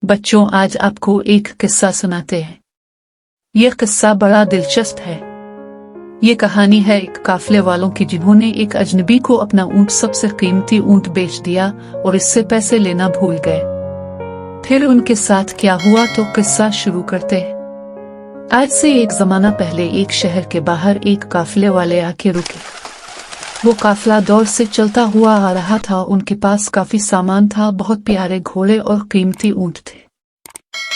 बच्चों, आज आपको एक किस्सा सुनाते हैं। यह किस्सा बड़ा दिलचस्प है। ये कहानी है एक काफले वालों की जिन्होंने एक अजनबी को अपना ऊंट, सबसे कीमती ऊंट बेच दिया और इससे पैसे लेना भूल गए। फिर उनके साथ क्या हुआ, तो किस्सा शुरू करते हैं। आज से एक जमाना पहले एक शहर के बाहर एक काफले वाले आके रुके। वो काफला दौर से चलता हुआ आ रहा था। उनके पास काफी सामान था, बहुत प्यारे घोड़े और कीमती ऊंट थे।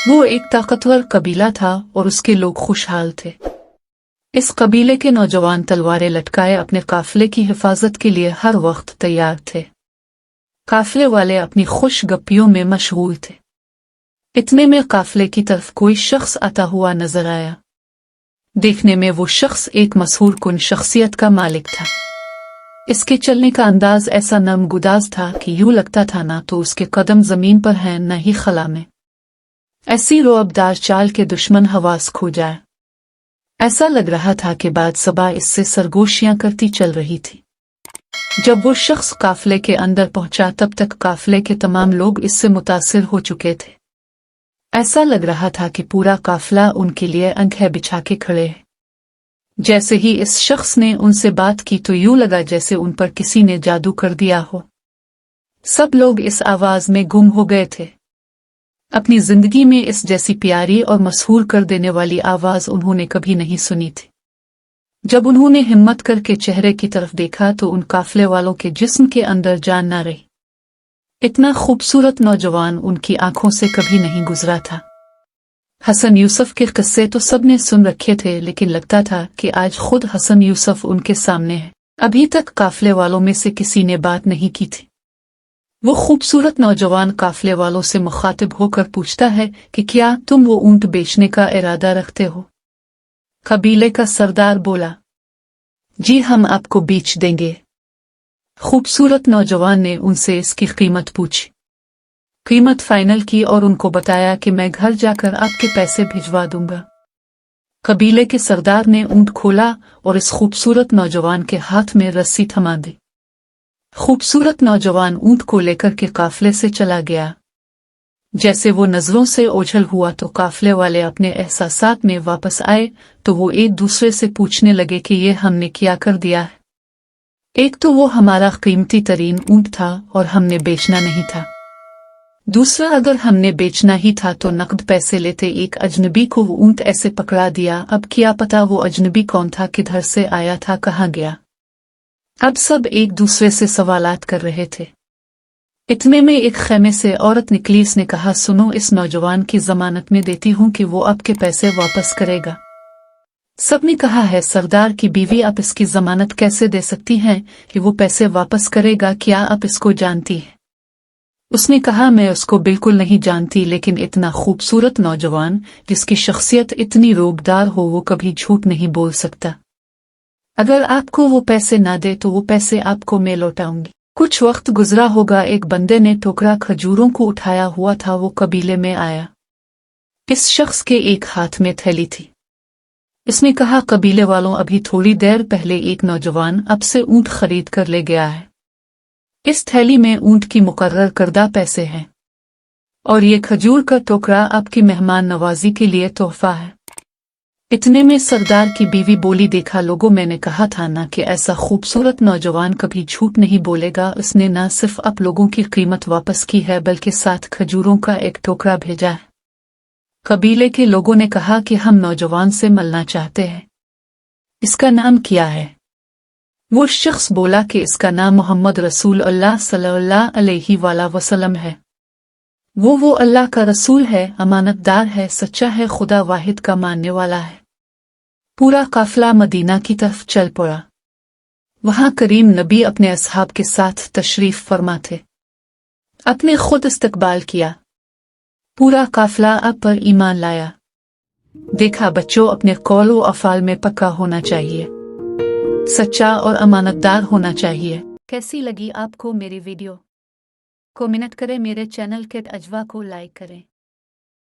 वो एक ताकतवर कबीला था और उसके लोग खुशहाल थे। इस कबीले के नौजवान तलवारें लटकाए अपने काफले की हिफाजत के लिए हर वक्त तैयार थे। काफले वाले अपनी खुश गप्पियों में मशगूल थे। इतने में काफले की तरफ कोई शख्स आता हुआ नजर आया। देखने में वो शख्स एक मशहूर कुन शख्सियत का मालिक था। इसके चलने का अंदाज ऐसा नमगुदाज था कि यूं लगता था ना तो उसके कदम जमीन पर हैं, न ही खला में। ऐसी रोअबदार चाल के दुश्मन हवास खो जाए। ऐसा लग रहा था कि बाद सबा इससे सरगोशियां करती चल रही थी। जब वो शख्स काफले के अंदर पहुंचा, तब तक काफले के तमाम लोग इससे मुतासिर हो चुके थे। ऐसा लग रहा था कि पूरा काफला उनके लिए अंगें बिछा के खड़े हैं। जैसे ही इस शख्स ने उनसे बात की तो यूं लगा जैसे उन पर किसी ने जादू कर दिया हो। सब लोग इस आवाज में गुम हो गए थे। अपनी जिंदगी में इस जैसी प्यारी और मशहूर कर देने वाली आवाज उन्होंने कभी नहीं सुनी थी। जब उन्होंने हिम्मत करके चेहरे की तरफ देखा तो उन काफले वालों के जिस्म के अंदर जान न रही। इतना खूबसूरत नौजवान उनकी आंखों से कभी नहीं गुजरा था। हसन यूसुफ के किस्से तो सबने सुन रखे थे, लेकिन लगता था कि आज खुद हसन यूसुफ उनके सामने है। अभी तक काफले वालों में से किसी ने बात नहीं की थी। वो खूबसूरत नौजवान काफले वालों से मुखातिब होकर पूछता है कि क्या तुम वो ऊंट बेचने का इरादा रखते हो? कबीले का सरदार बोला, जी हम आपको बेच देंगे। खूबसूरत नौजवान ने उनसे इसकी कीमत पूछी। कीमत फाइनल की और उनको बताया कि मैं घर जाकर आपके पैसे भिजवा दूंगा। कबीले के सरदार ने ऊंट खोला और इस खूबसूरत नौजवान के हाथ में रस्सी थमा दी। खूबसूरत नौजवान ऊंट को लेकर के काफले से चला गया। जैसे वो नजरों से ओझल हुआ तो काफले वाले अपने एहसासात में वापस आए तो वो एक दूसरे से पूछने लगे कि ये हमने क्या कर दिया है। एक तो वो हमारा कीमती तरीन ऊंट था और हमने बेचना नहीं था। दूसरा, अगर हमने बेचना ही था तो नकद पैसे लेते। एक अजनबी को वो ऊंट ऐसे पकड़ा दिया। अब क्या पता वो अजनबी कौन था, किधर से आया था, कहाँ गया। अब सब एक दूसरे से सवालात कर रहे थे। इतने में एक खेमे से औरत निकली। इसने कहा, सुनो, इस नौजवान की जमानत में देती हूं कि वो आपके पैसे वापस करेगा। सबने कहा, है सरदार की बीवी, आप इसकी जमानत कैसे दे सकती हैं कि वो पैसे वापस करेगा? क्या आप इसको जानती हैं? उसने कहा, मैं उसको बिल्कुल नहीं जानती, लेकिन इतना खूबसूरत नौजवान जिसकी शख्सियत इतनी रोबदार हो वो कभी झूठ नहीं बोल सकता। अगर आपको वो पैसे ना दे तो वो पैसे आपको मैं लौटाऊंगी। कुछ वक्त गुजरा होगा, एक बंदे ने टोकरा खजूरों को उठाया हुआ था। वो कबीले में आया। इस शख्स के एक हाथ में थैली थी। इसने कहा, कबीले वालों, अभी थोड़ी देर पहले एक नौजवान अब से ऊंट खरीद कर ले गया है। इस थैली में ऊंट की मुकर्रर करदा पैसे हैं और ये खजूर का टोकरा आपकी मेहमान नवाजी के लिए तोहफा है। इतने में सरदार की बीवी बोली, देखा लोगों, मैंने कहा था ना कि ऐसा खूबसूरत नौजवान कभी झूठ नहीं बोलेगा। उसने न सिर्फ आप लोगों की कीमत वापस की है बल्कि साथ खजूरों का एक टोकरा भेजा है। कबीले के लोगों ने कहा कि हम नौजवान से मिलना चाहते हैं। इसका नाम क्या है? वो शख्स बोला कि इसका नाम मोहम्मद रसूल अल्लाह सल्लल्लाहु अलैहि वसल्लम है। वो अल्लाह का रसूल है, अमानतदार है, सच्चा है, खुदा वाहिद का मानने वाला है। पूरा काफला मदीना की तरफ चल पड़ा। वहां करीम नबी अपने असहाब के साथ तशरीफ फरमा थे। अपने खुद इस्तकबाल किया। पूरा काफला अब पर ईमान लाया। देखा बच्चों, अपने कौल व अफ़ाल में पक्का होना चाहिए, सच्चा और अमानतदार होना चाहिए। कैसी लगी आपको मेरी वीडियो? कमेंट करें, मेरे चैनल के अजवा को लाइक करें।